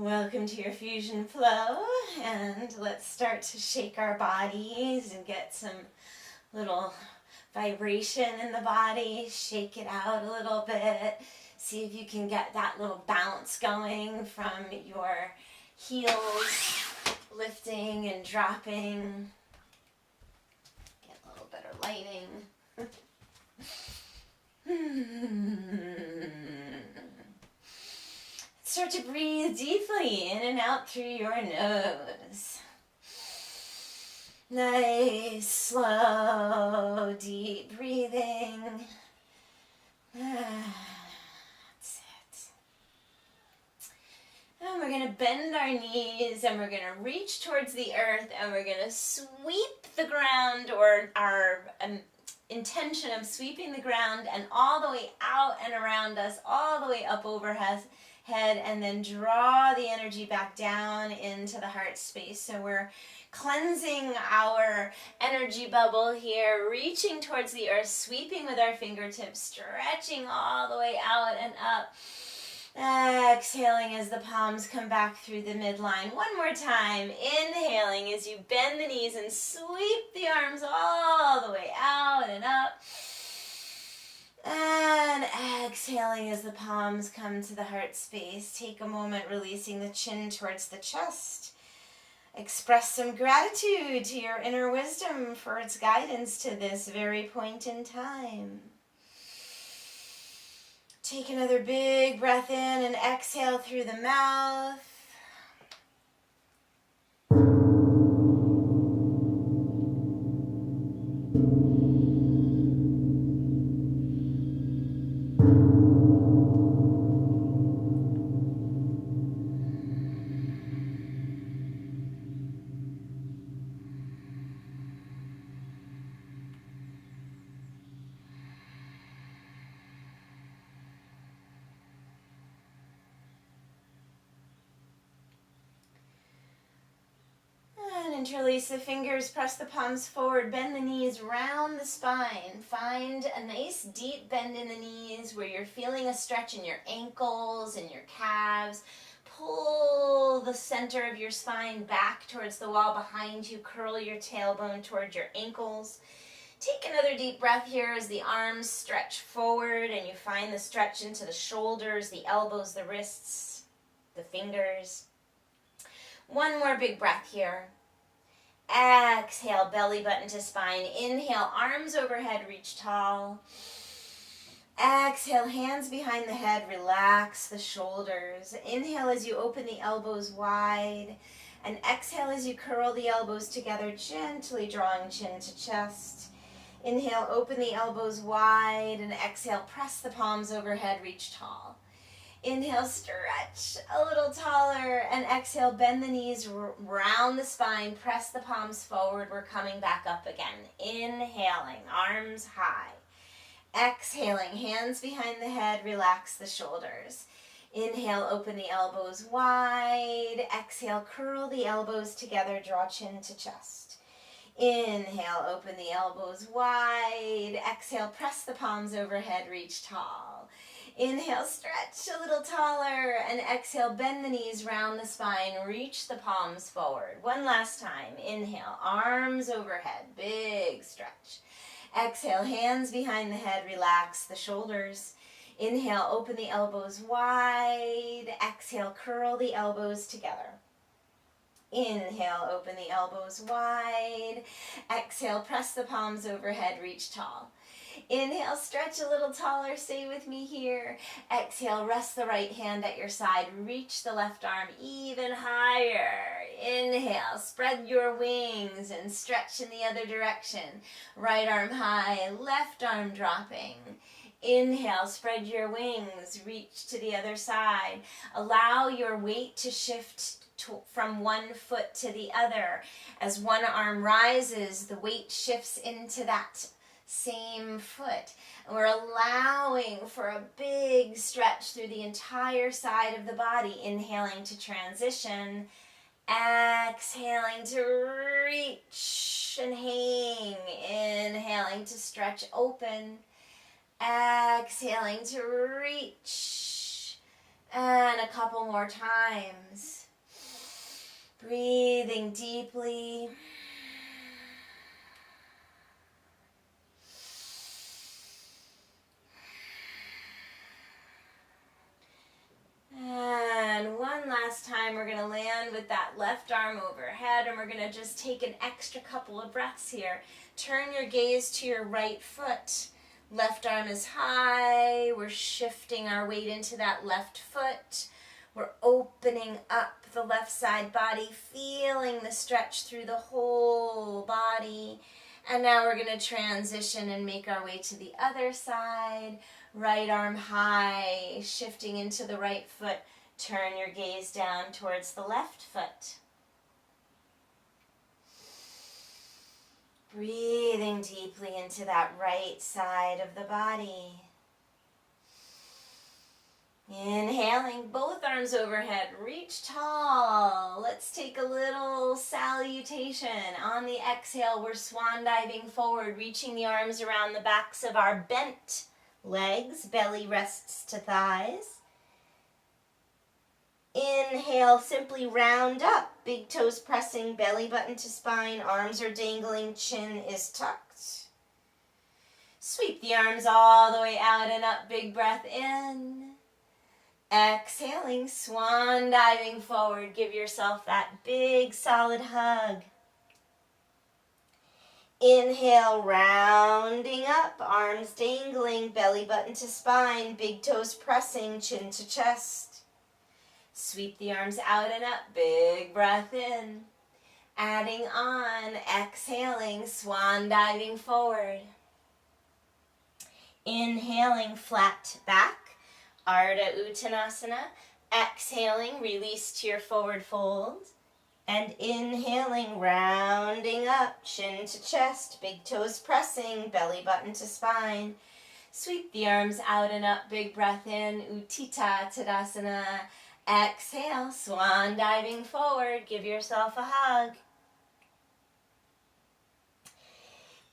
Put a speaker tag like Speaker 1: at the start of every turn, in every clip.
Speaker 1: Welcome to your fusion flow, and let's start to shake our bodies and get some little vibration in the body. Shake it out a little bit. See if you can get that little bounce going from your heels lifting and dropping. Get a little better lighting. Start to breathe deeply in and out through your nose. Nice, slow, deep breathing. That's it. And we're going to bend our knees and we're going to reach towards the earth and we're going to sweep the ground, or our intention of sweeping the ground and all the way out and around us, all the way up overhead, and then draw the energy back down into the heart space. So we're cleansing our energy bubble here, reaching towards the earth, sweeping with our fingertips, stretching all the way out and up. Exhaling as the palms come back through the midline. One more time. Inhaling as you bend the knees and sweep the arms all the way out and up. And exhaling as the palms come to the heart space. Take a moment releasing the chin towards the chest. Express some gratitude to your inner wisdom for its guidance to this very point in time. Take another big breath in and exhale through the mouth. Interlace the fingers, press the palms forward, bend the knees, round the spine. Find a nice deep bend in the knees where you're feeling a stretch in your ankles and your calves. Pull the center of your spine back towards the wall behind you. Curl your tailbone towards your ankles. Take another deep breath here as the arms stretch forward and you find the stretch into the shoulders, the elbows, the wrists, the fingers. One more big breath here. Exhale, belly button to spine. Inhale, arms overhead, reach tall. Exhale, hands behind the head, relax the shoulders. Inhale as you open the elbows wide. And exhale as you curl the elbows together, gently drawing chin to chest. Inhale, open the elbows wide. And exhale, press the palms overhead, reach tall. Inhale, stretch a little taller, and exhale, bend the knees, round the spine, press the palms forward. We're coming back up again. Inhaling, arms high. Exhaling, hands behind the head, relax the shoulders. Inhale, open the elbows wide. Exhale, curl the elbows together, draw chin to chest. Inhale, open the elbows wide. Exhale, press the palms overhead, reach tall. Inhale, stretch a little taller, and exhale, bend the knees, round the spine, reach the palms forward. One last time. Inhale, arms overhead, big stretch. Exhale, hands behind the head, relax the shoulders. Inhale, open the elbows wide. Exhale, curl the elbows together. Inhale, open the elbows wide. Exhale, press the palms overhead, reach tall. Inhale, stretch a little taller, stay with me here. Exhale, rest the right hand at your side, reach the left arm even higher. Inhale, spread your wings and stretch in the other direction. Right arm high, left arm dropping. Inhale, spread your wings, reach to the other side. Allow your weight to shift from one foot to the other. As one arm rises, the weight shifts into that same foot. And we're allowing for a big stretch through the entire side of the body. Inhaling to transition. Exhaling to reach and hang. Inhaling to stretch open. Exhaling to reach And a couple more times. Breathing deeply. And one last time, we're going to land with that left arm overhead, and we're going to just take an extra couple of breaths here. Turn your gaze to your right foot. Left arm is high. We're shifting our weight into that left foot. We're opening up the left side body, feeling the stretch through the whole body. And now we're going to transition and make our way to the other side. Right arm high, shifting into the right foot. Turn your gaze down towards the left foot. Breathing deeply into that right side of the body. Inhaling, both arms overhead, reach tall. Let's take a little salutation. On the exhale, we're swan diving forward, reaching the arms around the backs of our bent legs, belly rests to thighs. Inhale, simply round up, big toes pressing, belly button to spine, arms are dangling, chin is tucked. Sweep the arms all the way out and up, big breath in. Exhaling, swan diving forward, give yourself that big solid hug. Inhale, rounding up, arms dangling, belly button to spine, big toes pressing, chin to chest. Sweep the arms out and up, big breath in. Adding on, exhaling, swan diving forward. Inhaling, flat back, Ardha Uttanasana. Exhaling, release to your forward fold. And inhaling, rounding up, chin to chest, big toes pressing, belly button to spine. Sweep the arms out and up, big breath in, Utthita Tadasana. Exhale, swan diving forward, give yourself a hug.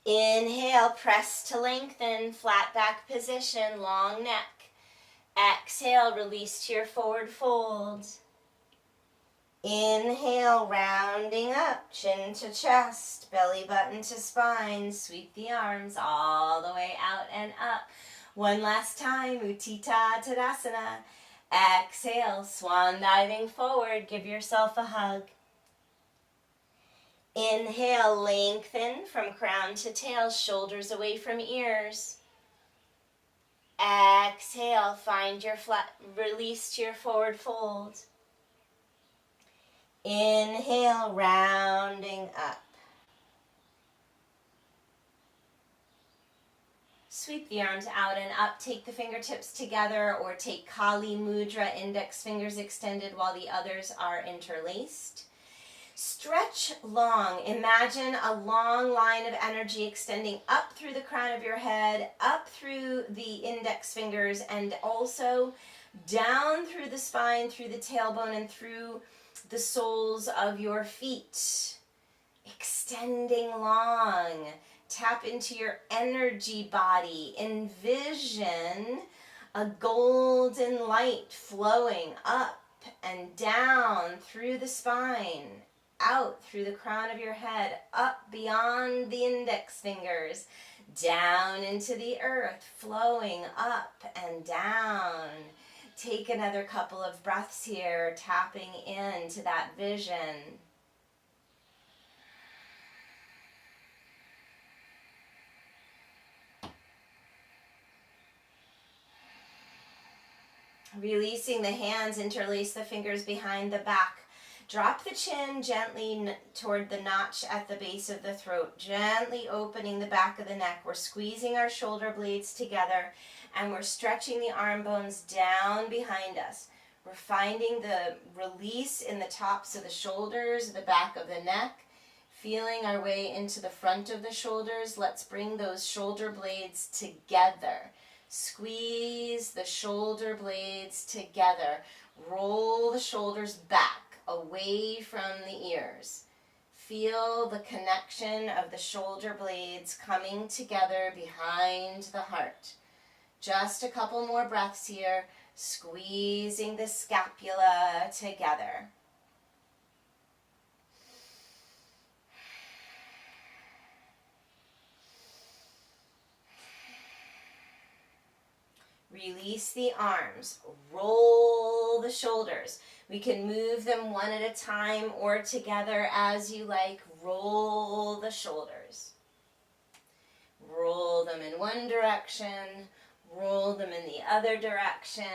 Speaker 1: Inhale, press to lengthen, flat back position, long neck. Exhale, release to your forward fold. Inhale, rounding up, chin to chest, belly button to spine. Sweep the arms all the way out and up. One last time, Utthita Tadasana. Exhale, swan diving forward, give yourself a hug. Inhale, lengthen from crown to tail, shoulders away from ears. Exhale, find your flat, release to your forward fold. Inhale, rounding up. Sweep the arms out and up, take the fingertips together, or take Kali Mudra, index fingers extended while the others are interlaced. Stretch long. Imagine a long line of energy extending up through the crown of your head, up through the index fingers, and also down through the spine, through the tailbone, and through the soles of your feet. Extending long. Tap into your energy body. Envision a golden light flowing up and down through the spine, out through the crown of your head, up beyond the index fingers, down into the earth, flowing up and down. Take another couple of breaths here, tapping into that vision. Releasing the hands, interlace the fingers behind the back. Drop the chin gently toward the notch at the base of the throat, gently opening the back of the neck. We're squeezing our shoulder blades together, and we're stretching the arm bones down behind us. We're finding the release in the tops of the shoulders, the back of the neck, feeling our way into the front of the shoulders. Let's bring those shoulder blades together. Squeeze the shoulder blades together. Roll the shoulders back, away from the ears. Feel the connection of the shoulder blades coming together behind the heart. Just a couple more breaths here. Squeezing the scapula together. Release the arms. Roll the shoulders. We can move them one at a time or together as you like. Roll the shoulders. Roll them in one direction. Roll them in the other direction.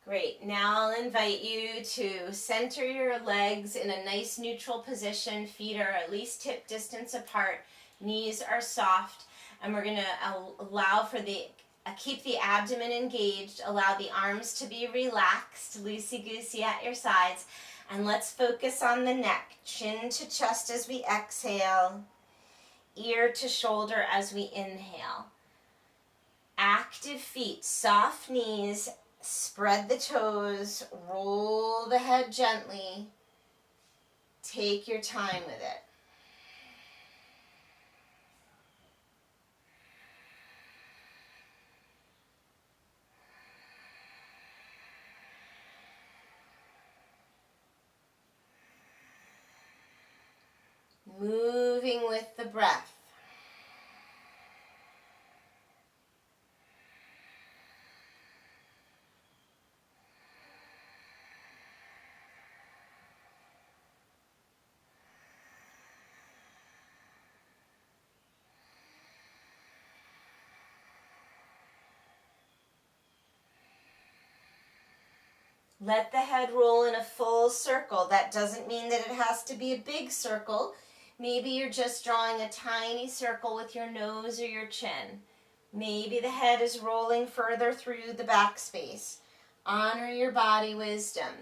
Speaker 1: Great. Now I'll invite you to center your legs in a nice neutral position. Feet are at least hip distance apart. Knees are soft. And we're going to allow for keep the abdomen engaged. Allow the arms to be relaxed, loosey-goosey at your sides. And let's focus on the neck. Chin to chest as we exhale. Ear to shoulder as we inhale. Active feet, soft knees. Spread the toes, roll the head gently. Take your time with it. Moving with the breath. Let the head roll in a full circle. That doesn't mean that it has to be a big circle. Maybe you're just drawing a tiny circle with your nose or your chin. Maybe the head is rolling further through the back space. Honor your body wisdom.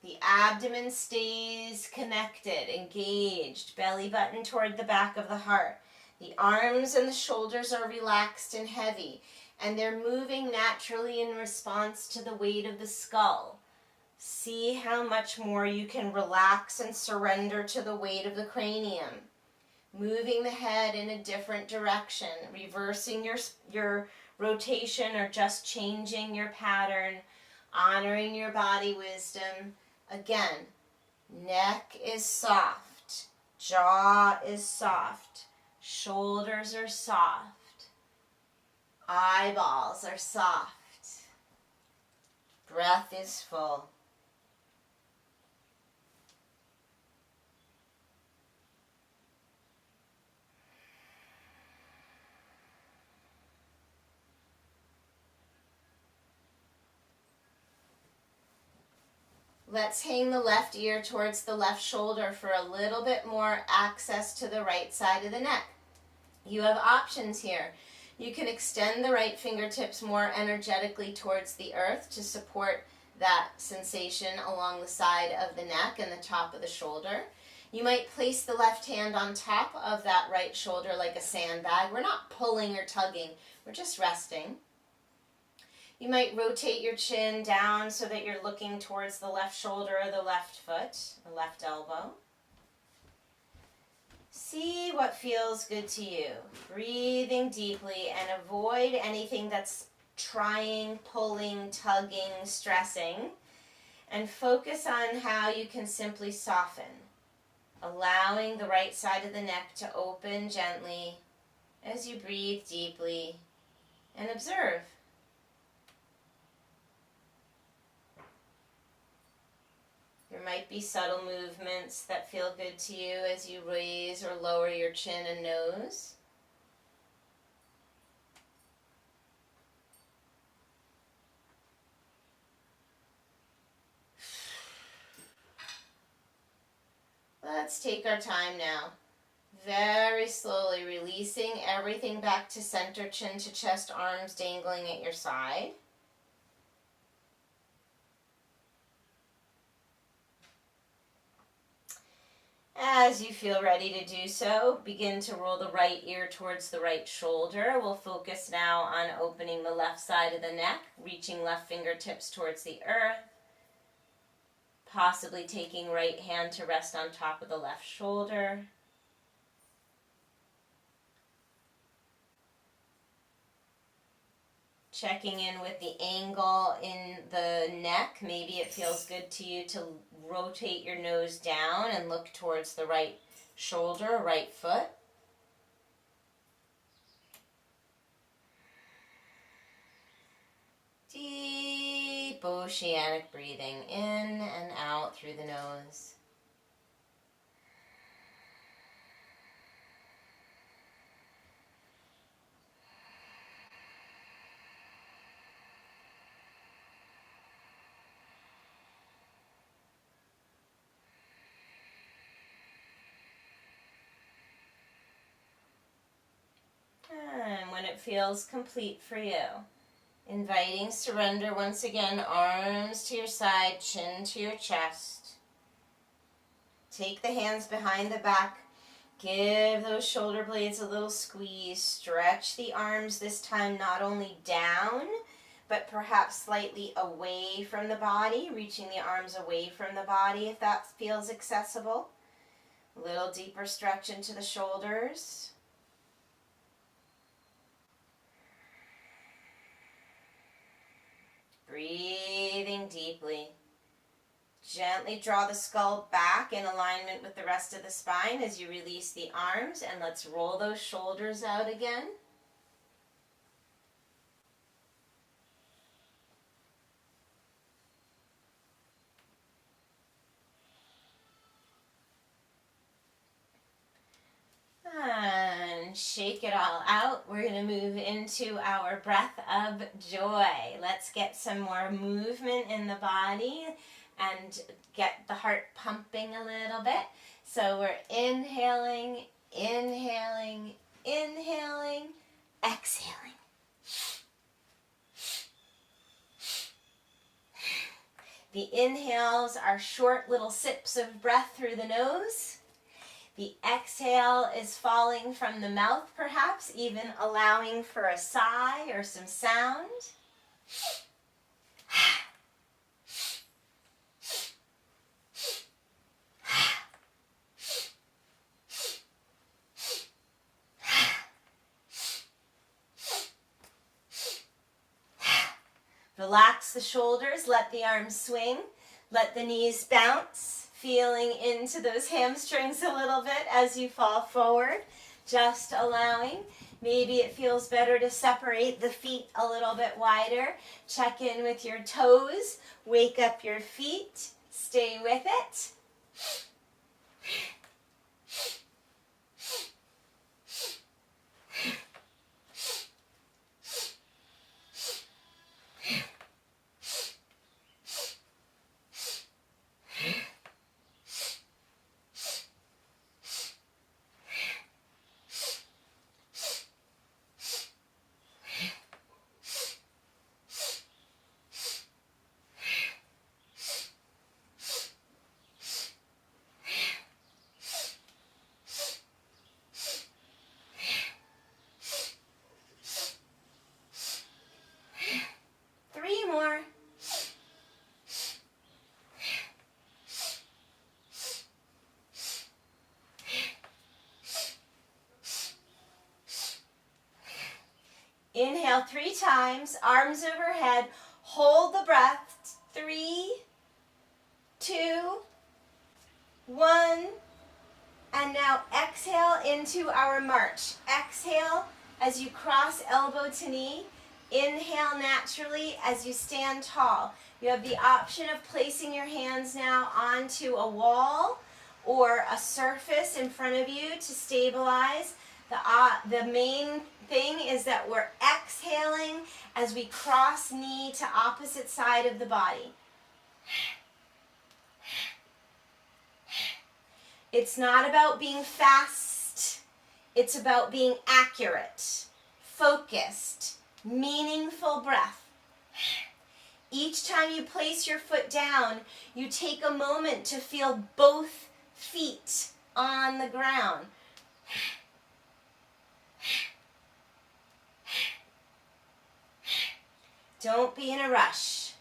Speaker 1: The abdomen stays connected, engaged, belly button toward the back of the heart. The arms and the shoulders are relaxed and heavy, and they're moving naturally in response to the weight of the skull. See how much more you can relax and surrender to the weight of the cranium. Moving the head in a different direction, reversing your rotation or just changing your pattern, honoring your body wisdom. Again, neck is soft, jaw is soft, shoulders are soft, eyeballs are soft, breath is full. Let's hang the left ear towards the left shoulder for a little bit more access to the right side of the neck. You have options here. You can extend the right fingertips more energetically towards the earth to support that sensation along the side of the neck and the top of the shoulder. You might place the left hand on top of that right shoulder like a sandbag. We're not pulling or tugging, we're just resting. You might rotate your chin down so that you're looking towards the left shoulder or the left foot, the left elbow. See what feels good to you. Breathing deeply and avoid anything that's trying, pulling, tugging, stressing. And focus on how you can simply soften. Allowing the right side of the neck to open gently as you breathe deeply and observe. There might be subtle movements that feel good to you as you raise or lower your chin and nose. Let's take our time now. Very slowly releasing everything back to center, chin to chest, arms dangling at your side. As you feel ready to do so, begin to roll the right ear towards the right shoulder. We'll focus now on opening the left side of the neck, reaching left fingertips towards the earth. Possibly taking right hand to rest on top of the left shoulder. Checking in with the angle in the neck. Maybe it feels good to you to rotate your nose down and look towards the right shoulder, right foot. Deep oceanic breathing in and out through the nose. And when it feels complete for you, inviting surrender once again, arms to your side, chin to your chest. Take the hands behind the back. Give those shoulder blades a little squeeze. Stretch the arms this time not only down, but perhaps slightly away from the body, reaching the arms away from the body if that feels accessible. A little deeper stretch into the shoulders. Breathing deeply. Gently draw the skull back in alignment with the rest of the spine as you release the arms, and let's roll those shoulders out again. And shake it all out. We're going to move into our breath of joy. Let's get some more movement in the body and get the heart pumping a little bit. So we're inhaling, inhaling, inhaling, exhaling. The inhales are short little sips of breath through the nose. The exhale is falling from the mouth, perhaps even allowing for a sigh or some sound. Relax the shoulders, let the arms swing, let the knees bounce, feeling into those hamstrings a little bit as you fall forward, just allowing. Maybe it feels better to separate the feet a little bit wider. Check in with your toes, wake up your feet, stay with it. More. Inhale 3 times, arms overhead. Hold the breath. 3, 2, 1. And now exhale into our march. Exhale as you cross elbow to knee. Inhale naturally as you stand tall. You have the option of placing your hands now onto a wall or a surface in front of you to stabilize. The main thing is that we're exhaling as we cross knee to opposite side of the body. It's not about being fast. It's about being accurate, focused, meaningful breath. Each time you place your foot down, you take a moment to feel both feet on the ground. Don't be in a rush.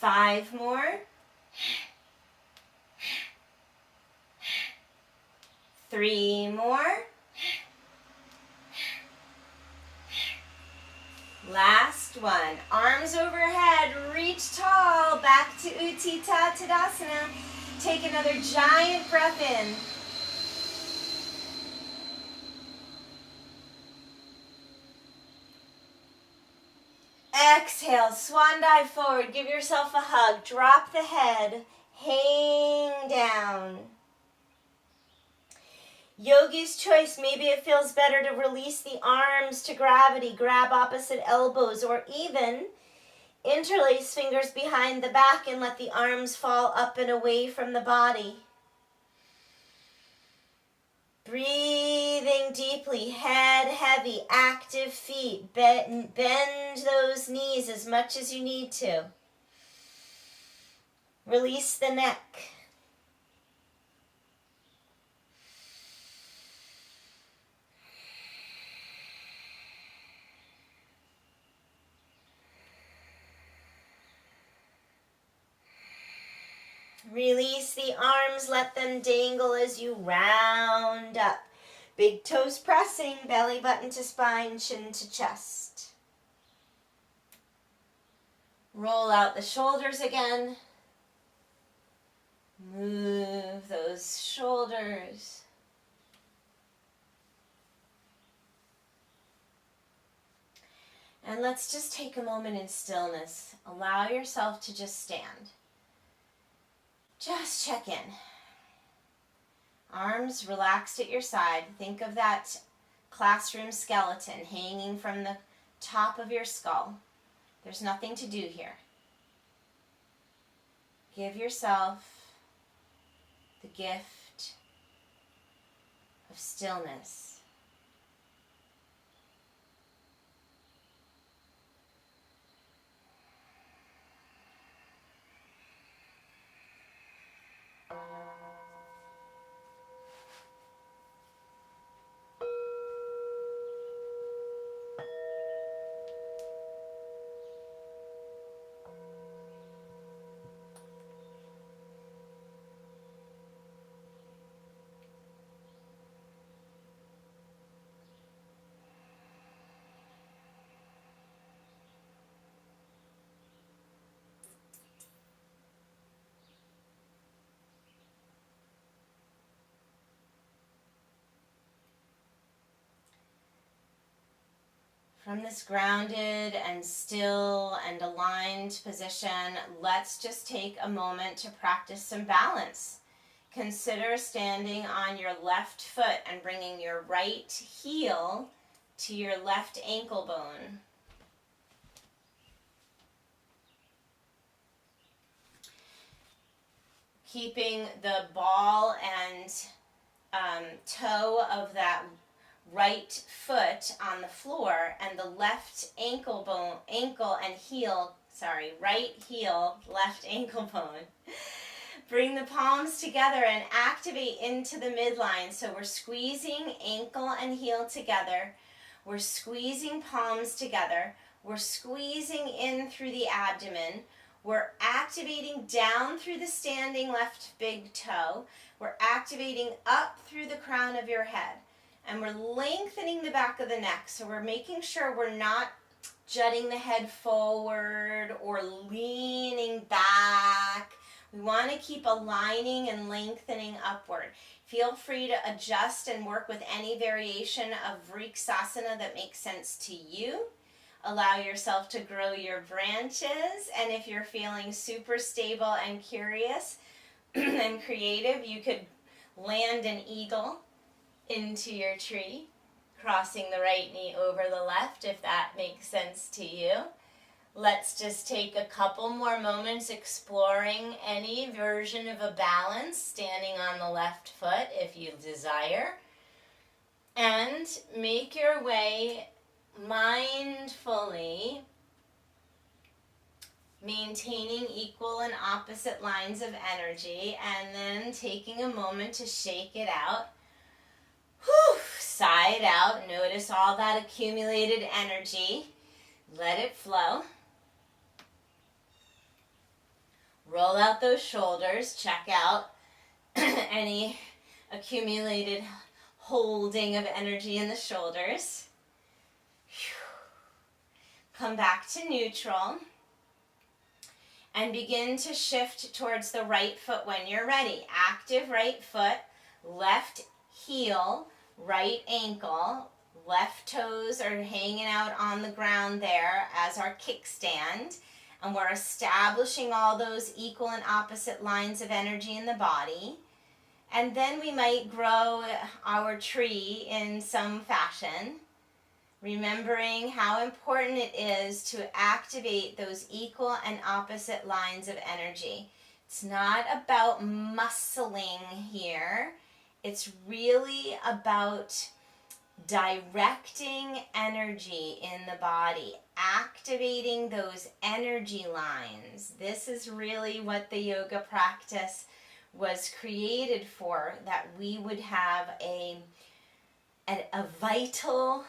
Speaker 1: 5 more. 3 more. Last one. Arms overhead, reach tall, back to Utthita Tadasana. Take another giant breath in. Exhale, swan dive forward, give yourself a hug, drop the head, hang down. Yogi's choice, maybe it feels better to release the arms to gravity, grab opposite elbows, or even interlace fingers behind the back and let the arms fall up and away from the body. Breathing deeply, head heavy, active feet. Bend those knees as much as you need to. Release the neck. Release the arms, let them dangle as you round up. Big toes pressing, belly button to spine, chin to chest. Roll out the shoulders again. Move those shoulders. And let's just take a moment in stillness. Allow yourself to just stand. Just check in. Arms relaxed at your side. Think of that classroom skeleton hanging from the top of your skull. There's nothing to do here. Give yourself the gift of stillness. From this grounded and still and aligned position, let's just take a moment to practice some balance. Consider standing on your left foot and bringing your right heel to your left ankle bone. Keeping the ball and toe of that right foot on the floor and the left ankle bone, right heel, left ankle bone. Bring the palms together and activate into the midline. So we're squeezing ankle and heel together. We're squeezing palms together. We're squeezing in through the abdomen. We're activating down through the standing left big toe. We're activating up through the crown of your head. And we're lengthening the back of the neck. So we're making sure we're not jutting the head forward or leaning back. We want to keep aligning and lengthening upward. Feel free to adjust and work with any variation of vriksasana that makes sense to you. Allow yourself to grow your branches. And if you're feeling super stable and curious and creative, you could land an eagle into your tree, crossing the right knee over the left if that makes sense to you. Let's just take a couple more moments exploring any version of a balance, standing on the left foot if you desire. And make your way mindfully, maintaining equal and opposite lines of energy, and then taking a moment to shake it out. Whew, sigh it out. Notice all that accumulated energy. Let it flow. Roll out those shoulders. Check out any accumulated holding of energy in the shoulders. Come back to neutral and begin to shift towards the right foot when you're ready. Active right foot, left heel, right ankle, left toes are hanging out on the ground there as our kickstand. And we're establishing all those equal and opposite lines of energy in the body. And then we might grow our tree in some fashion, remembering how important it is to activate those equal and opposite lines of energy. It's not about muscling here. It's really about directing energy in the body, activating those energy lines. This is really what the yoga practice was created for, that we would have a vital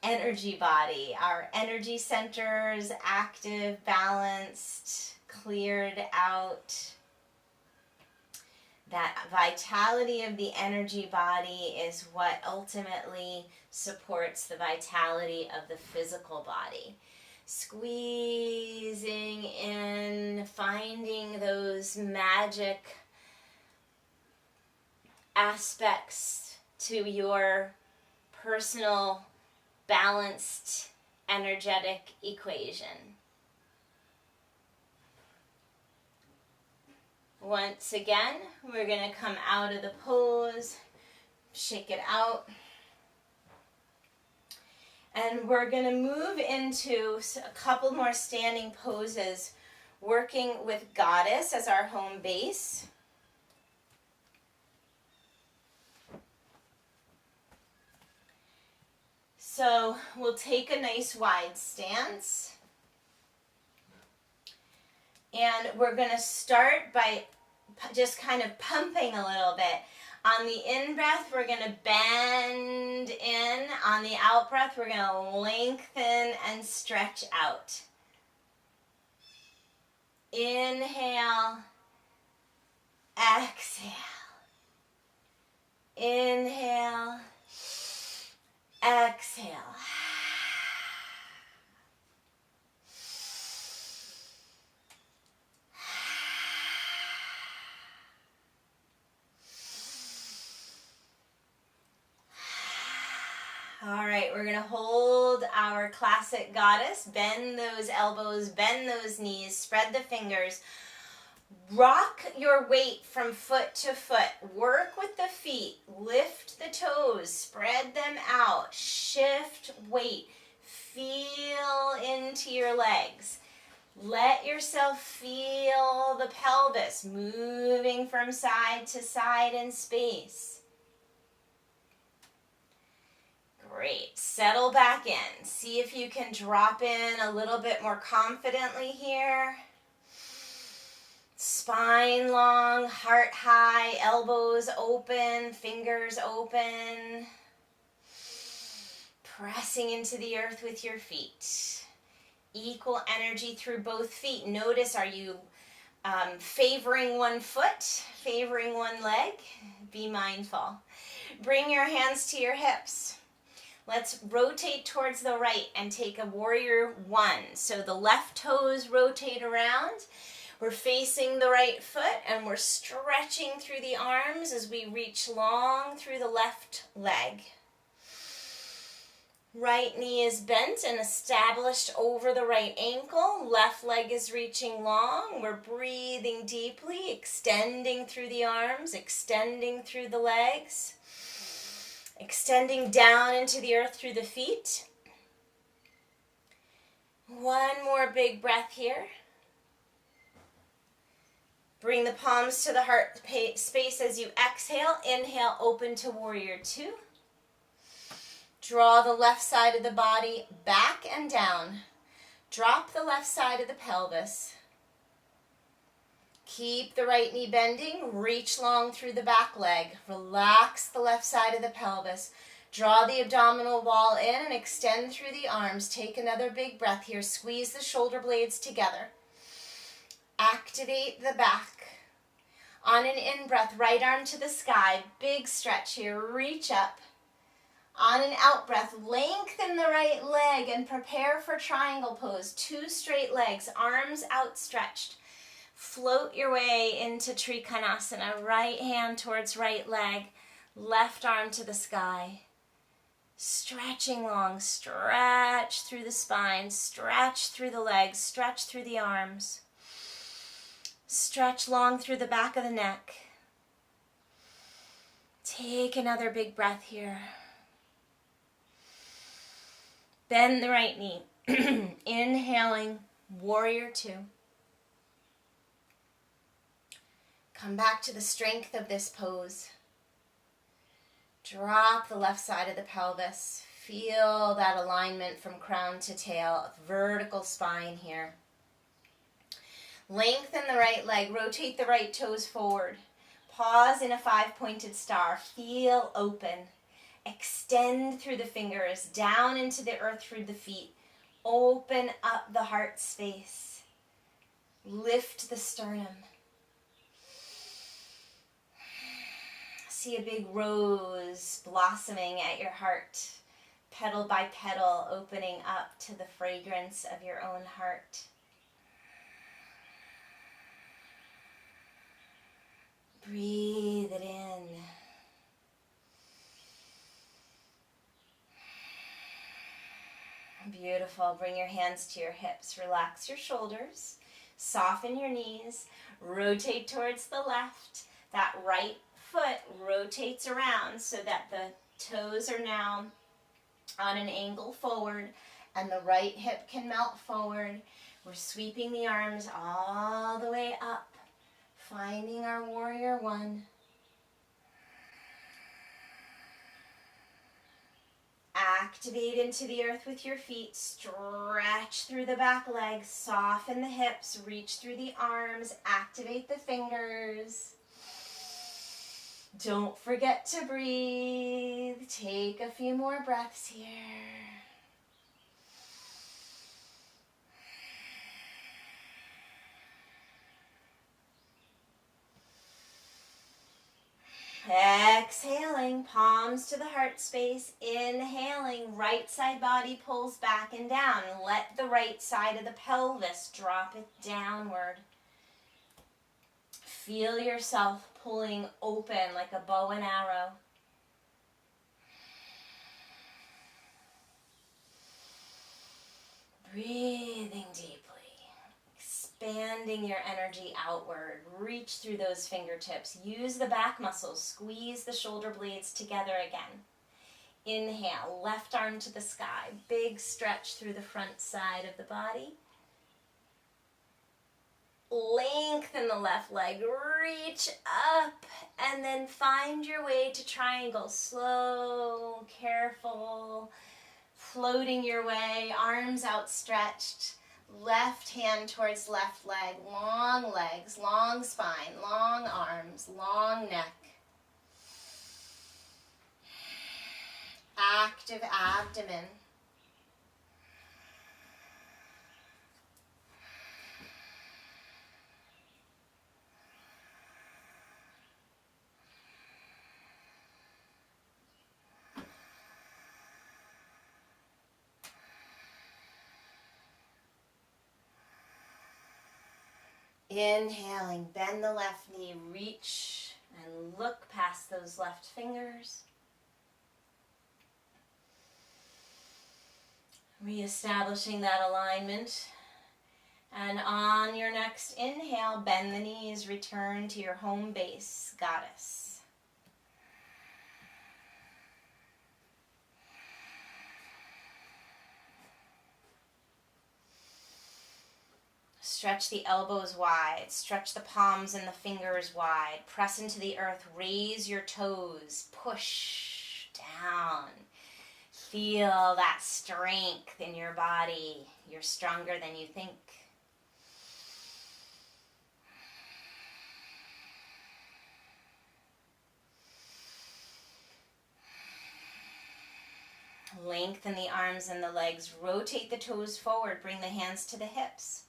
Speaker 1: energy body, our energy centers active, balanced, cleared out. That vitality of the energy body is what ultimately supports the vitality of the physical body. Squeezing in, finding those magic aspects to your personal balanced energetic equation. Once again, we're going to come out of the pose, shake it out, and we're going to move into a couple more standing poses, working with Goddess as our home base. So we'll take a nice wide stance. And we're going to start by just kind of pumping a little bit. On the in-breath, we're going to bend in. On the out-breath, we're going to lengthen and stretch out. Inhale. Exhale. Inhale. Exhale. All right, we're going to hold our classic Goddess. Bend those elbows, bend those knees, spread the fingers. Rock your weight from foot to foot. Work with the feet. Lift the toes. Spread them out. Shift weight. Feel into your legs. Let yourself feel the pelvis moving from side to side in space. Great. Settle back in. See if you can drop in a little bit more confidently here. Spine long, heart high, elbows open, fingers open. Pressing into the earth with your feet. Equal energy through both feet. Notice, are you favoring one foot, favoring one leg? Be mindful. Bring your hands to your hips. Let's rotate towards the right and take a warrior one. So the left toes rotate around. We're facing the right foot and we're stretching through the arms as we reach long through the left leg. Right knee is bent and established over the right ankle. Left leg is reaching long. We're breathing deeply, extending through the arms, extending through the legs. Extending down into the earth through the feet. One more big breath here. Bring the palms to the heart space as you exhale. Inhale, open to warrior two. Draw the left side of the body back and down. Drop the left side of the pelvis. Keep the right knee bending. Reach long through the back leg. Relax the left side of the pelvis. Draw the abdominal wall in and extend through the arms. Take another big breath here. Squeeze the shoulder blades together. Activate the back. On an in-breath, right arm to the sky. Big stretch here. Reach up. On an out-breath, lengthen the right leg and prepare for triangle pose. 2 straight legs, arms outstretched. Float your way into Trikonasana. Right hand towards right leg. Left arm to the sky. Stretching long. Stretch through the spine. Stretch through the legs. Stretch through the arms. Stretch long through the back of the neck. Take another big breath here. Bend the right knee. Inhaling, warrior 2. Come back to the strength of this pose. Drop the left side of the pelvis. Feel that alignment from crown to tail. Vertical spine here. Lengthen the right leg. Rotate the right toes forward. Pause in a 5-pointed star. Feel open. Extend through the fingers, down into the earth through the feet. Open up the heart space. Lift the sternum. See a big rose blossoming at your heart, petal by petal, opening up to the fragrance of your own heart. Breathe it in. Beautiful. Bring your hands to your hips. Relax your shoulders. Soften your knees. Rotate towards the left. That right foot rotates around so that the toes are now on an angle forward and the right hip can melt forward. We're sweeping the arms all the way up, finding our warrior 1. Activate into the earth with your feet. Stretch through the back legs. Soften the hips. Reach through the arms. Activate the fingers. Don't forget to breathe. Take a few more breaths here. Exhaling, palms to the heart space. Inhaling, right side body pulls back and down. Let the right side of the pelvis drop it downward. Feel yourself pulling open like a bow and arrow. Breathing deeply. Expanding your energy outward. Reach through those fingertips. Use the back muscles. Squeeze the shoulder blades together again. Inhale, left arm to the sky. Big stretch through the front side of the body. Lengthen the left leg. Reach up and then find your way to triangle. Slow, careful. Floating your way, arms outstretched. Left hand towards left leg, long legs, long spine, long arms, long neck. Active abdomen. Inhaling, bend the left knee, reach and look past those left fingers. Reestablishing that alignment. And on your next inhale, bend the knees, return to your home base, goddess. Stretch the elbows wide, stretch the palms and the fingers wide, press into the earth, raise your toes, push down. Feel that strength in your body. You're stronger than you think. Lengthen the arms and the legs, rotate the toes forward, bring the hands to the hips.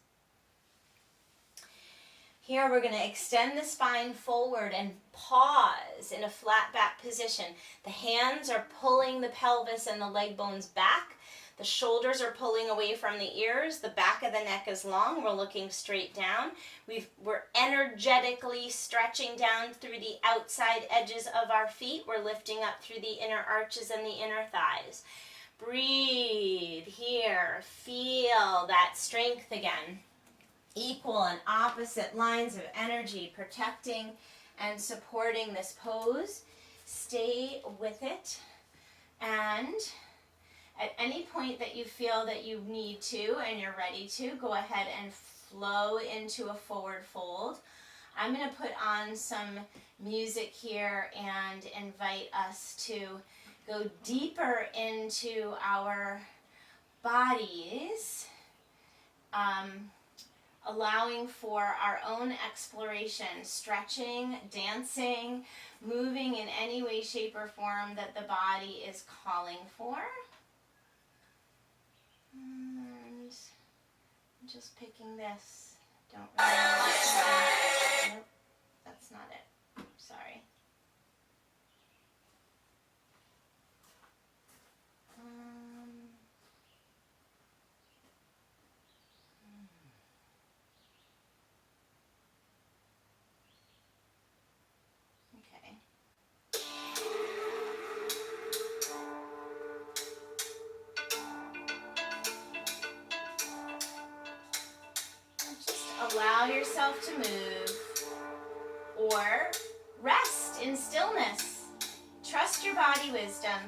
Speaker 1: Here we're going to extend the spine forward and pause in a flat back position. The hands are pulling the pelvis and the leg bones back. The shoulders are pulling away from the ears. The back of the neck is long. We're looking straight down. We're energetically stretching down through the outside edges of our feet. We're lifting up through the inner arches and the inner thighs. Breathe here. Feel that strength again. Equal and opposite lines of energy protecting and supporting this pose. Stay with it, and at any point that you feel that you need to and you're ready to, go ahead and flow into a forward fold. I'm going to put on some music here and invite us to go deeper into our bodies, allowing for our own exploration, stretching, dancing, moving in any way, shape, or form that the body is calling for. And I'm just picking this. Don't really nope, that's not it. Sorry. Allow yourself to move or rest in stillness. Trust your body wisdom.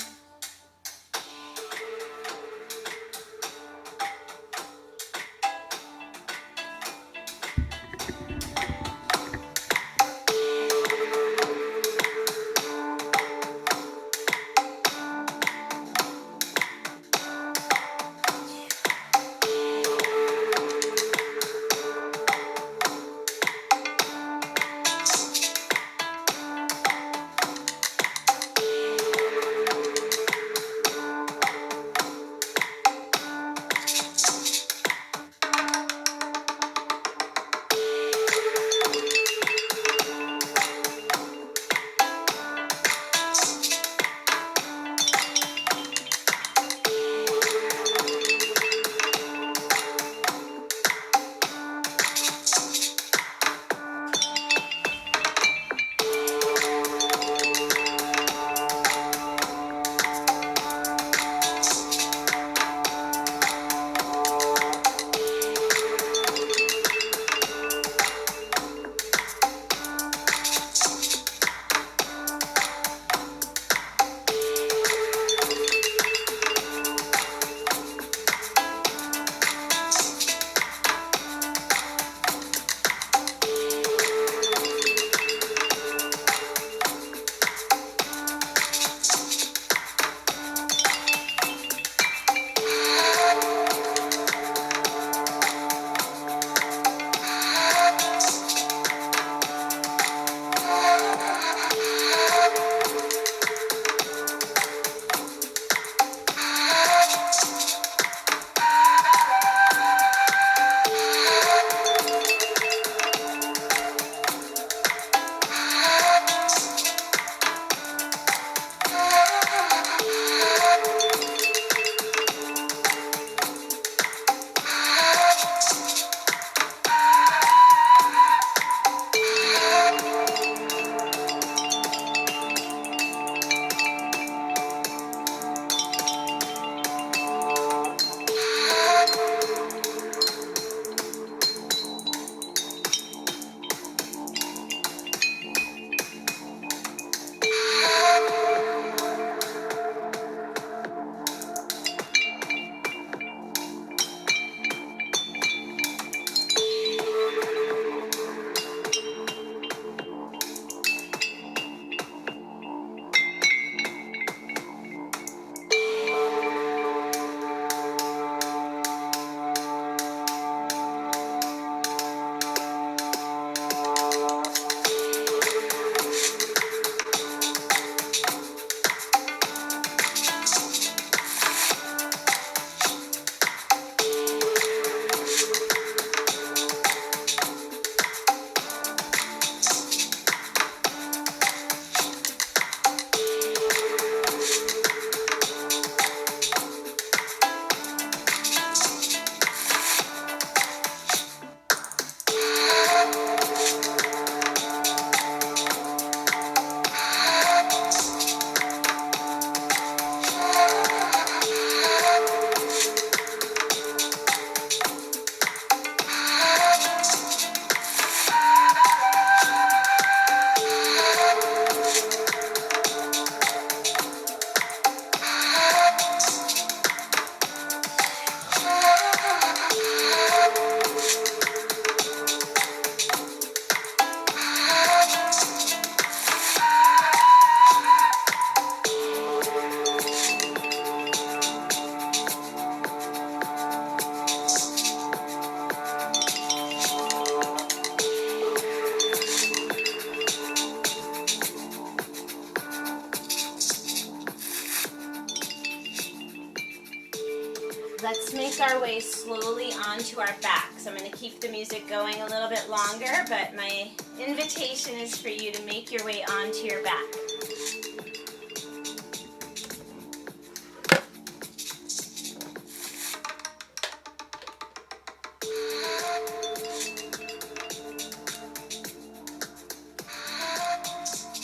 Speaker 1: Let's make our way slowly onto our back. So I'm going to keep the music going a little bit longer, but my invitation is for you to make your way onto your back.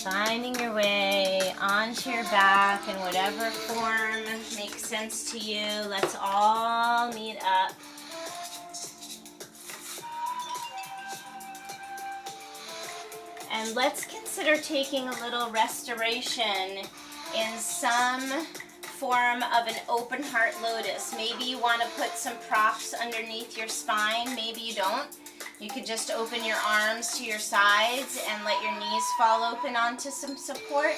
Speaker 1: Finding your way onto your back in whatever form makes sense to you. Let's all meet up. And let's consider taking a little restoration in some form of an open heart lotus. Maybe you want to put some props underneath your spine. Maybe you don't. You could just open your arms to your sides and let your knees fall open onto some support.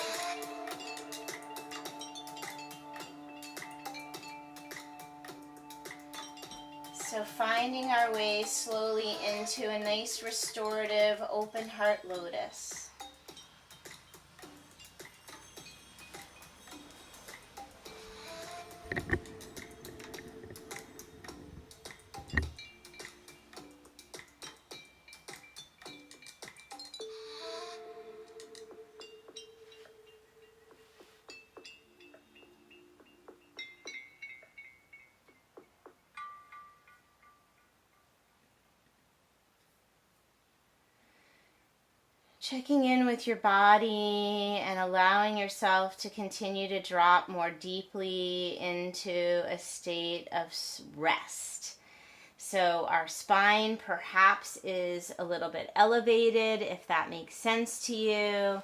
Speaker 1: So finding our way slowly into a nice restorative open heart lotus. Checking in with your body and allowing yourself to continue to drop more deeply into a state of rest. So our spine perhaps is a little bit elevated, if that makes sense to you.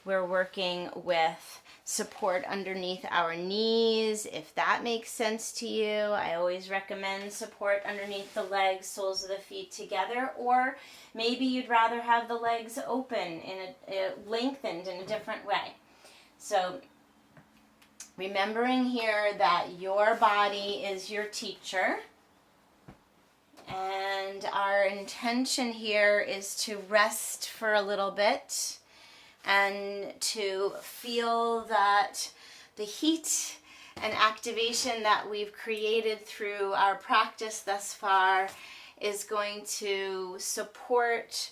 Speaker 1: We're working with support underneath our knees, if that makes sense to you. I always recommend support underneath the legs, soles of the feet together, or maybe you'd rather have the legs open, lengthened in a different way. So remembering here that your body is your teacher, and our intention here is to rest for a little bit and to feel that the heat and activation that we've created through our practice thus far is going to support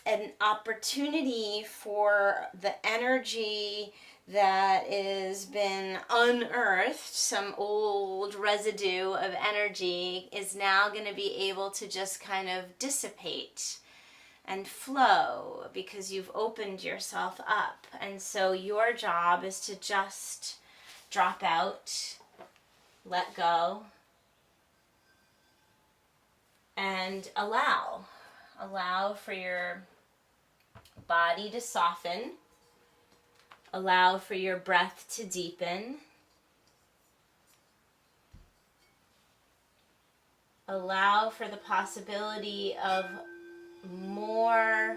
Speaker 1: an opportunity for the energy that has been unearthed, some old residue of energy is now going to be able to just kind of dissipate and flow because you've opened yourself up. And so your job is to just drop out, let go, and allow for your body to soften, allow for your breath to deepen, allow for the possibility of more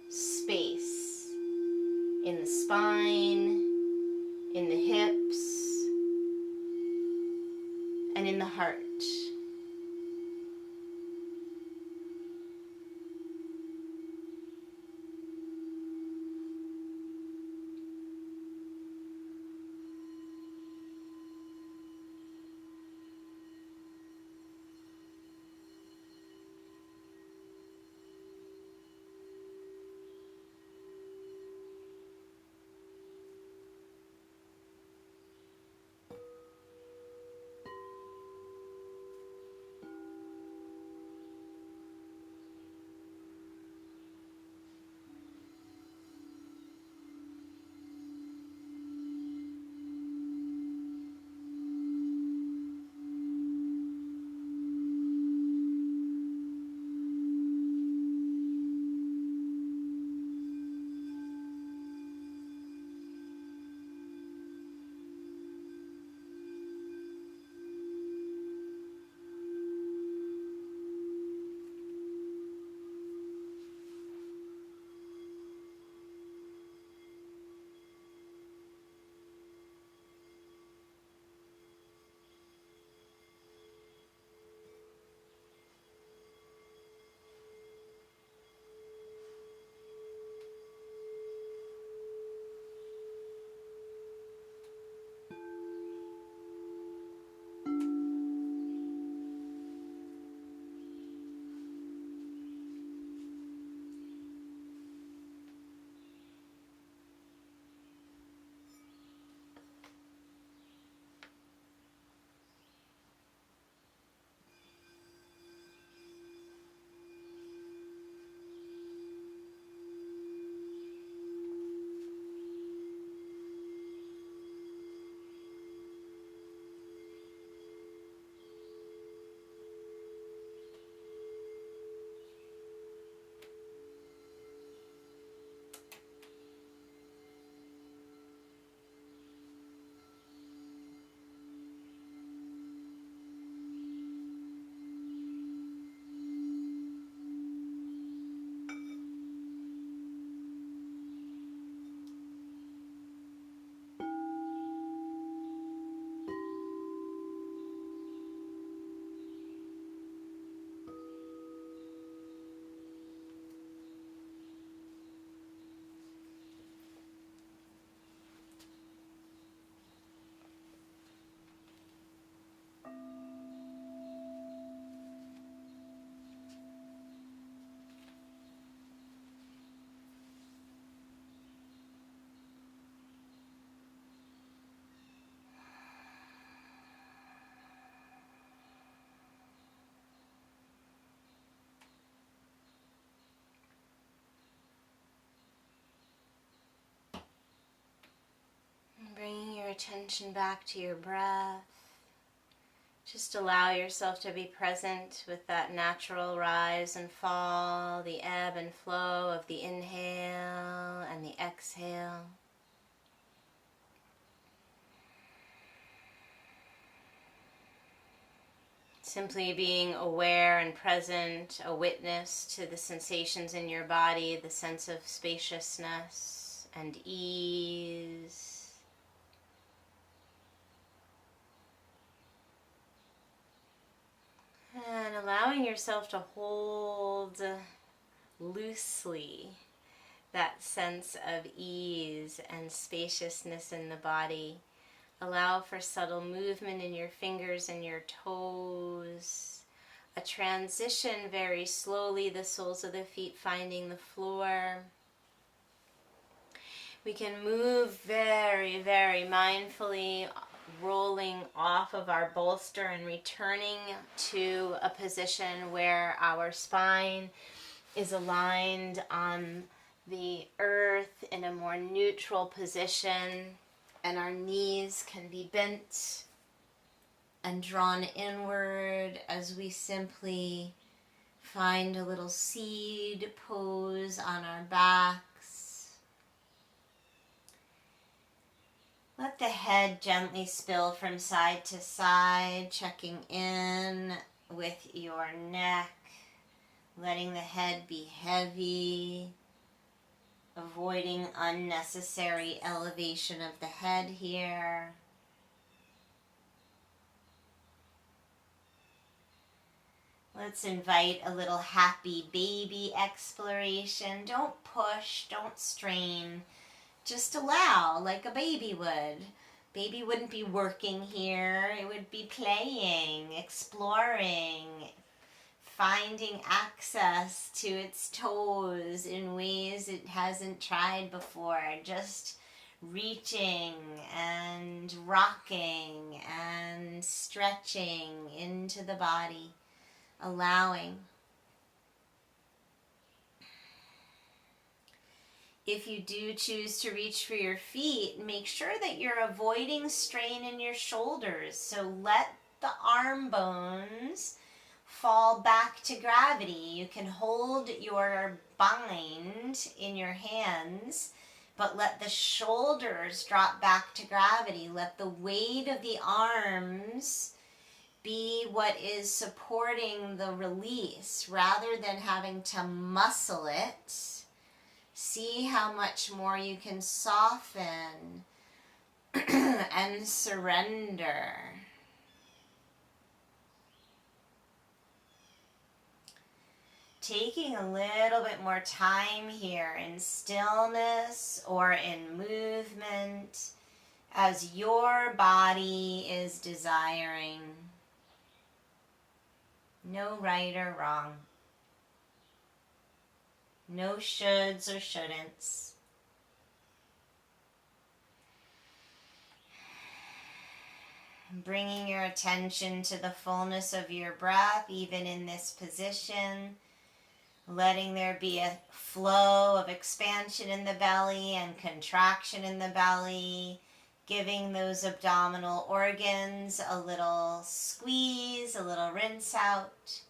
Speaker 1: space in the spine, in the hips, and in the heart. attention back to your breath. Just allow yourself to be present with that natural rise and fall, the ebb and flow of the inhale and the exhale. Simply being aware and present, a witness to the sensations in your body, the sense of spaciousness and ease. And allowing yourself to hold loosely that sense of ease and spaciousness in the body. Allow for subtle movement in your fingers and your toes. A transition very slowly, the soles of the feet finding the floor. We can move very, very mindfully, rolling off of our bolster and returning to a position where our spine is aligned on the earth in a more neutral position, and our knees can be bent and drawn inward as we simply find a little seed pose on our backs. Let the head gently spill from side to side, checking in with your neck, letting the head be heavy, avoiding unnecessary elevation of the head here. Let's invite a little happy baby exploration. Don't push, don't strain. Just allow, like a baby would. Baby wouldn't be working here. It would be playing, exploring, finding access to its toes in ways it hasn't tried before. Just reaching and rocking and stretching into the body, allowing. If you do choose to reach for your feet, make sure that you're avoiding strain in your shoulders. So let the arm bones fall back to gravity. You can hold your bind in your hands, but let the shoulders drop back to gravity. Let the weight of the arms be what is supporting the release rather than having to muscle it. See how much more you can soften and surrender. Taking a little bit more time here in stillness or in movement as your body is desiring. No right or wrong. No shoulds or shouldn'ts. Bringing your attention to the fullness of your breath, even in this position. Letting there be a flow of expansion in the belly and contraction in the belly. Giving those abdominal organs a little squeeze, a little rinse out.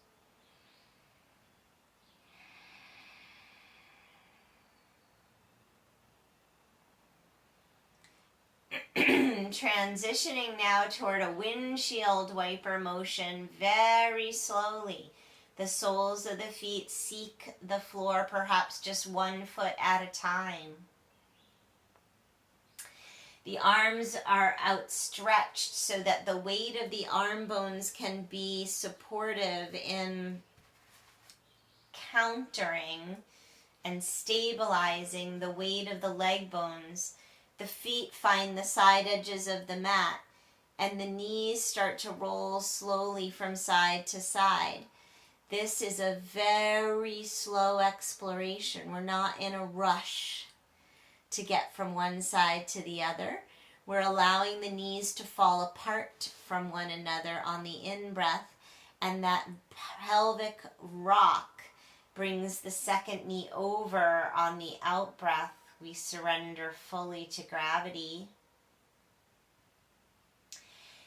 Speaker 1: Transitioning now toward a windshield wiper motion very slowly. The soles of the feet seek the floor, perhaps just 1 foot at a time. The arms are outstretched so that the weight of the arm bones can be supportive in countering and stabilizing the weight of the leg bones. The feet find the side edges of the mat, and the knees start to roll slowly from side to side. This is a very slow exploration. We're not in a rush to get from one side to the other. We're allowing the knees to fall apart from one another on the in-breath, and that pelvic rock brings the second knee over on the out-breath. We surrender fully to gravity.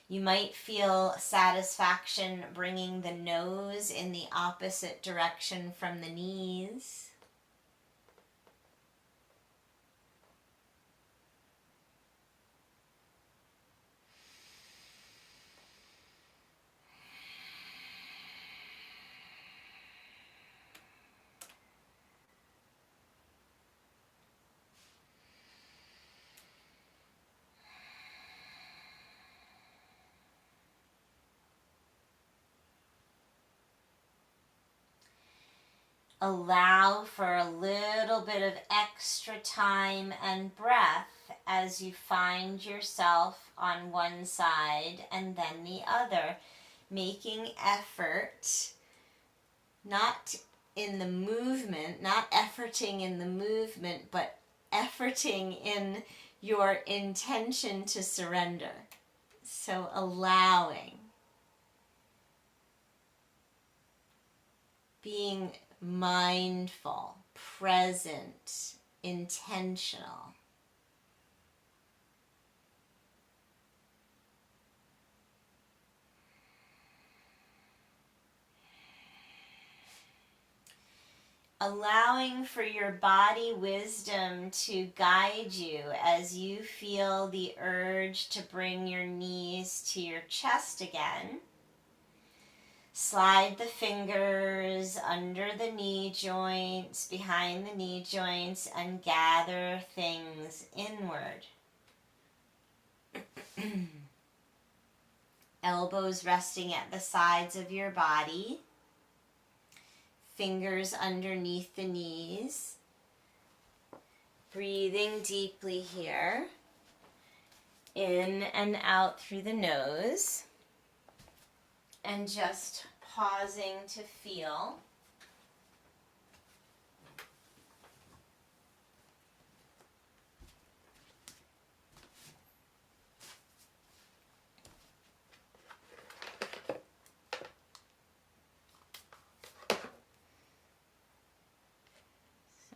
Speaker 1: You might feel satisfaction bringing the nose in the opposite direction from the knees. Allow for a little bit of extra time and breath as you find yourself on one side and then the other, making effort, not in the movement, not efforting in the movement, but efforting in your intention to surrender. So allowing, being mindful, present, intentional. Allowing for your body wisdom to guide you as you feel the urge to bring your knees to your chest again. Slide the fingers under the knee joints, behind the knee joints, and gather things inward. Elbows resting at the sides of your body. Fingers underneath the knees. Breathing deeply here. In and out through the nose. And just pausing to feel.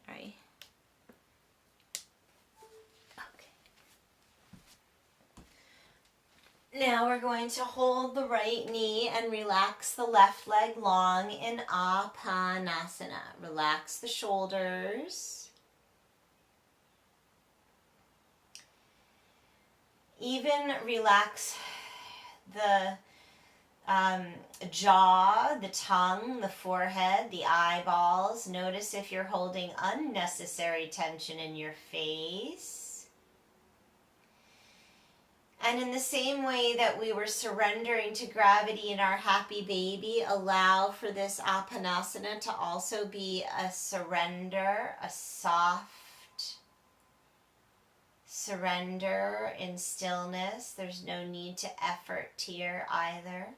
Speaker 1: Sorry. Now we're going to hold the right knee and relax the left leg long in Apanasana. Relax the shoulders. Even relax the jaw, the tongue, the forehead, the eyeballs. Notice if you're holding unnecessary tension in your face. And in the same way that we were surrendering to gravity in our happy baby, allow for this Apanasana to also be a surrender, a soft surrender in stillness. There's no need to effort here either.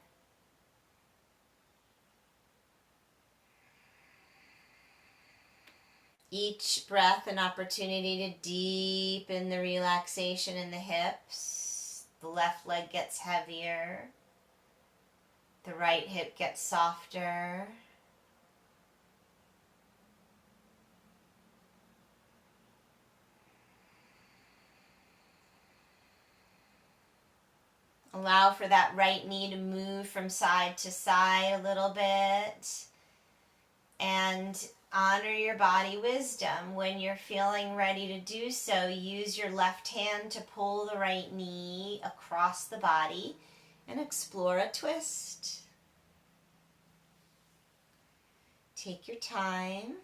Speaker 1: Each breath an opportunity to deepen the relaxation in the hips. The left leg gets heavier. The right hip gets softer. Allow for that right knee to move from side to side a little bit. And honor your body wisdom. When you're feeling ready to do so, use your left hand to pull the right knee across the body and explore a twist. Take your time.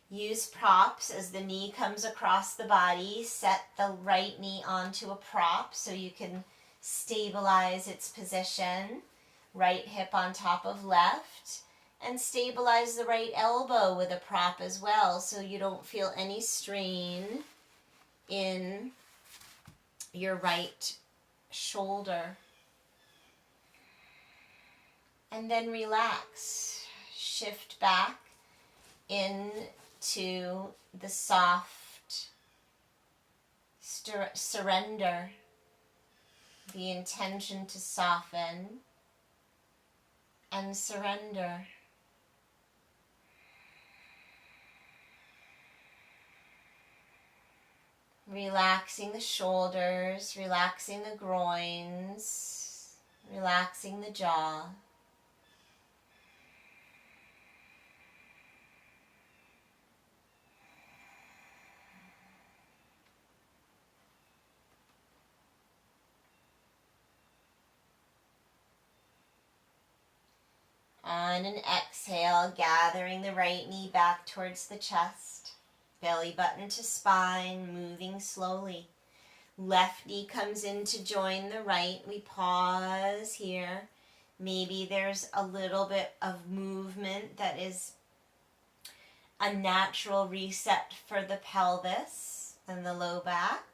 Speaker 1: Use props as the knee comes across the body. Set the right knee onto a prop so you can stabilize its position. Right hip on top of left. And stabilize the right elbow with a prop as well so you don't feel any strain in your right shoulder. And then relax. Shift back into the soft surrender. The intention to soften and surrender. Relaxing the shoulders, relaxing the groins, relaxing the jaw. On an exhale, gathering the right knee back towards the chest, belly button to spine, moving slowly. Left knee comes in to join the right. We pause here. Maybe there's a little bit of movement that is a natural reset for the pelvis and the low back.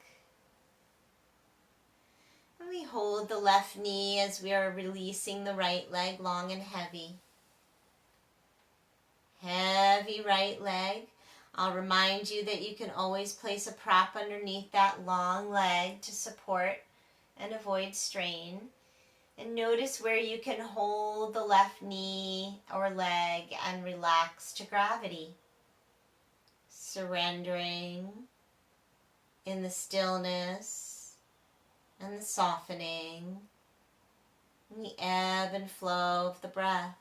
Speaker 1: And we hold the left knee as we are releasing the right leg long and heavy. Heavy right leg. I'll remind you that you can always place a prop underneath that long leg to support and avoid strain. And notice where you can hold the left knee or leg and relax to gravity. Surrendering in the stillness and the softening and the ebb and flow of the breath.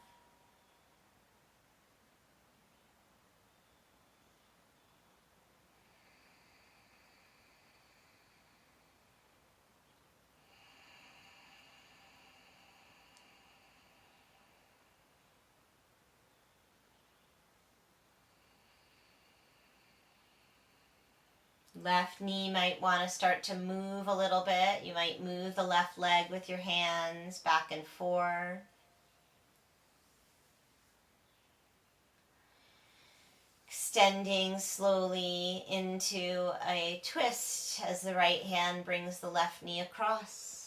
Speaker 1: Left knee might want to start to move a little bit. You might move the left leg with your hands back and forth. Extending slowly into a twist as the right hand brings the left knee across.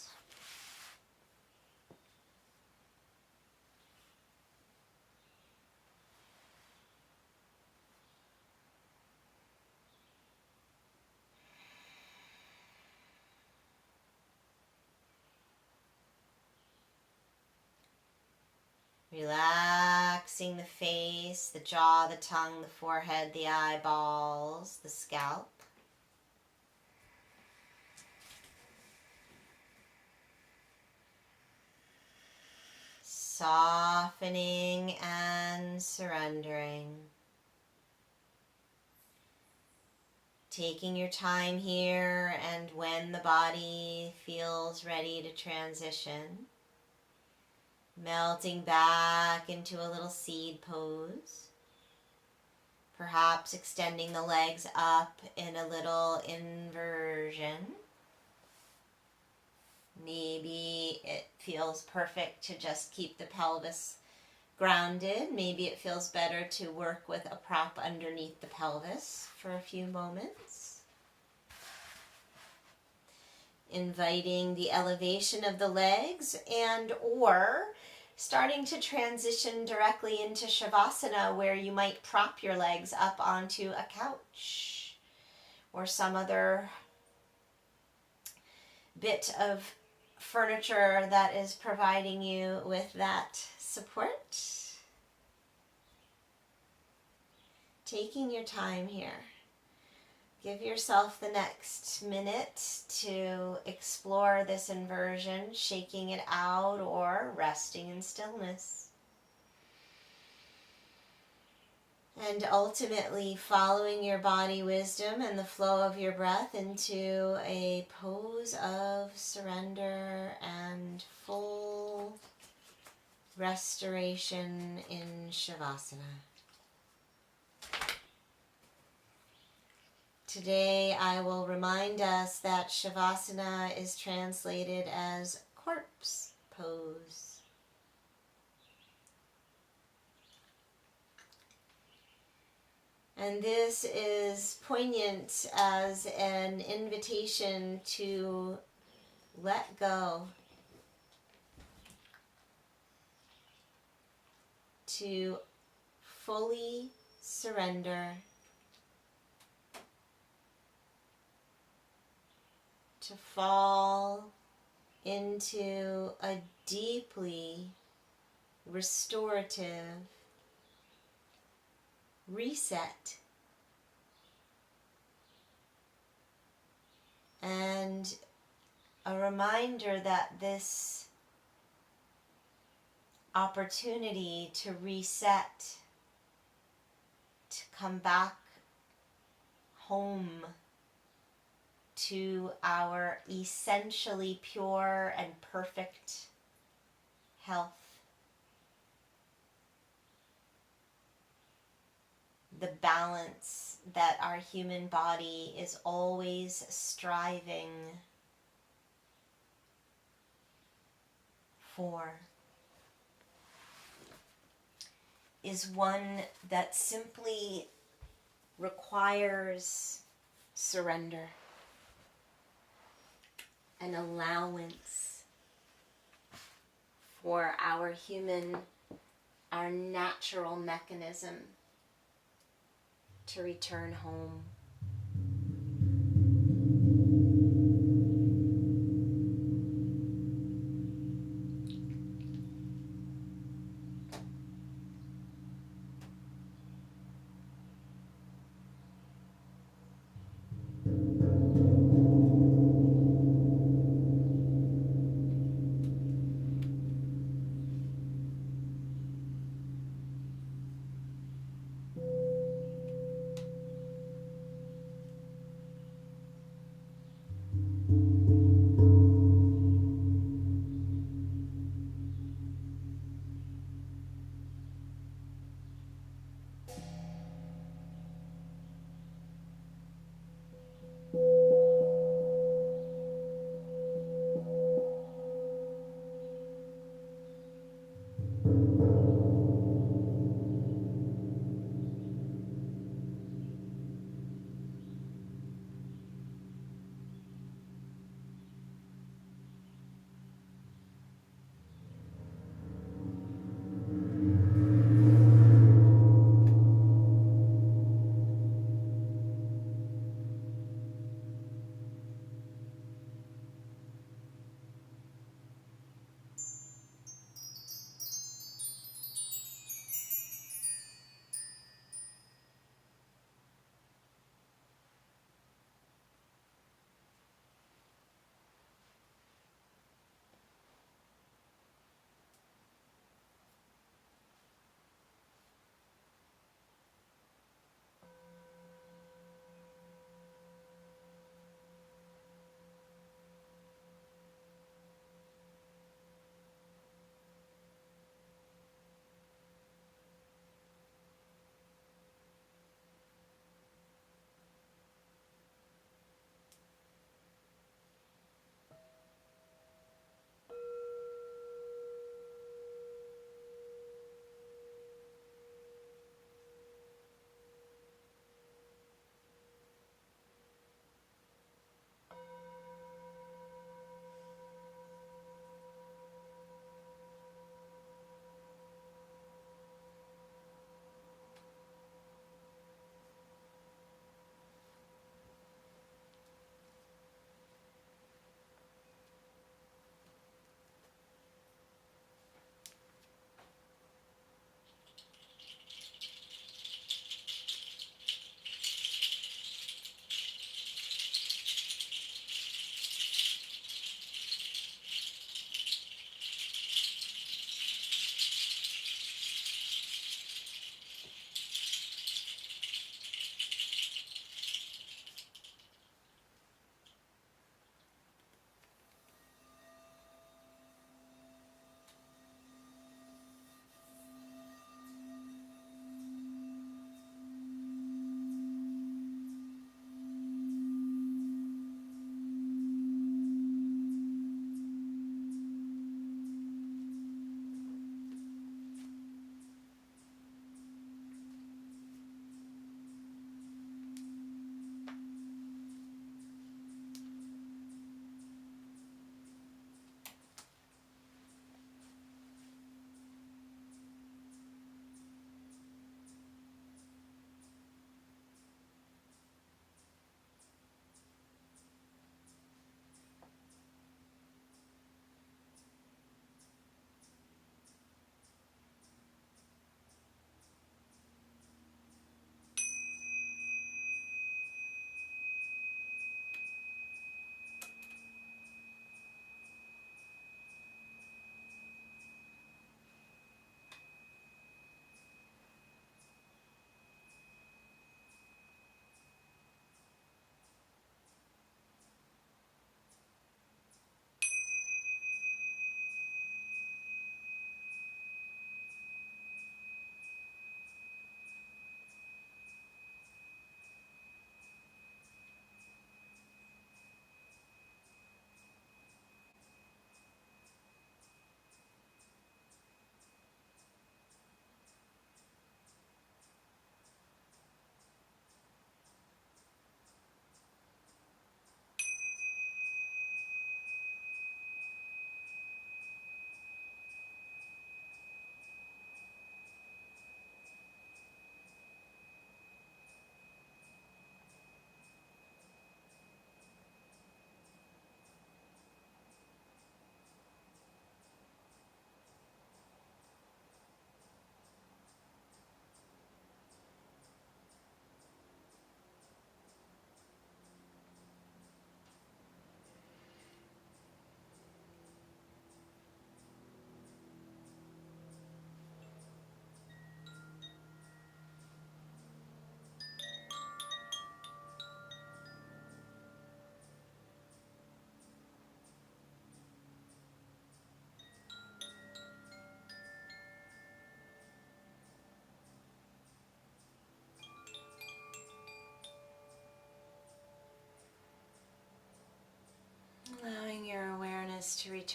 Speaker 1: Relaxing the face, the jaw, the tongue, the forehead, the eyeballs, the scalp. Softening and surrendering. Taking your time here, and when the body feels ready to transition, melting back into a little seed pose. Perhaps extending the legs up in a little inversion. Maybe it feels perfect to just keep the pelvis grounded. Maybe it feels better to work with a prop underneath the pelvis for a few moments. Inviting the elevation of the legs and or starting to transition directly into shavasana, where you might prop your legs up onto a couch or some other bit of furniture that is providing you with that support. Taking your time here. Give yourself the next minute to explore this inversion, shaking it out or resting in stillness. And ultimately following your body wisdom and the flow of your breath into a pose of surrender and full restoration in Shavasana. Today I will remind us that Shavasana is translated as corpse pose. And this is poignant as an invitation to let go, to fully surrender, to fall into a deeply restorative reset. And a reminder that this opportunity to reset, to come back home to our essentially pure and perfect health, the balance that our human body is always striving for, is one that simply requires surrender, an allowance for our natural mechanism to return home.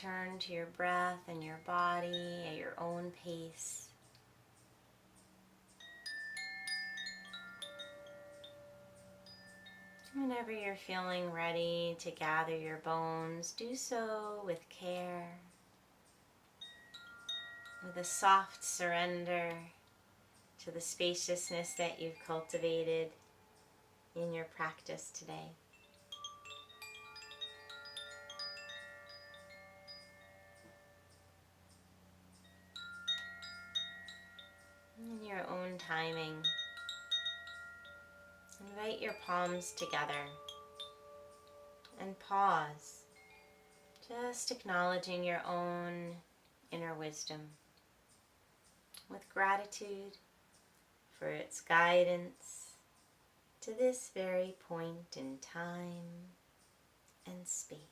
Speaker 1: return to your breath and your body at your own pace. Whenever you're feeling ready to gather your bones, do so with care, with a soft surrender to the spaciousness that you've cultivated in your practice today. In your own timing, invite your palms together and pause, just acknowledging your own inner wisdom with gratitude for its guidance to this very point in time and space.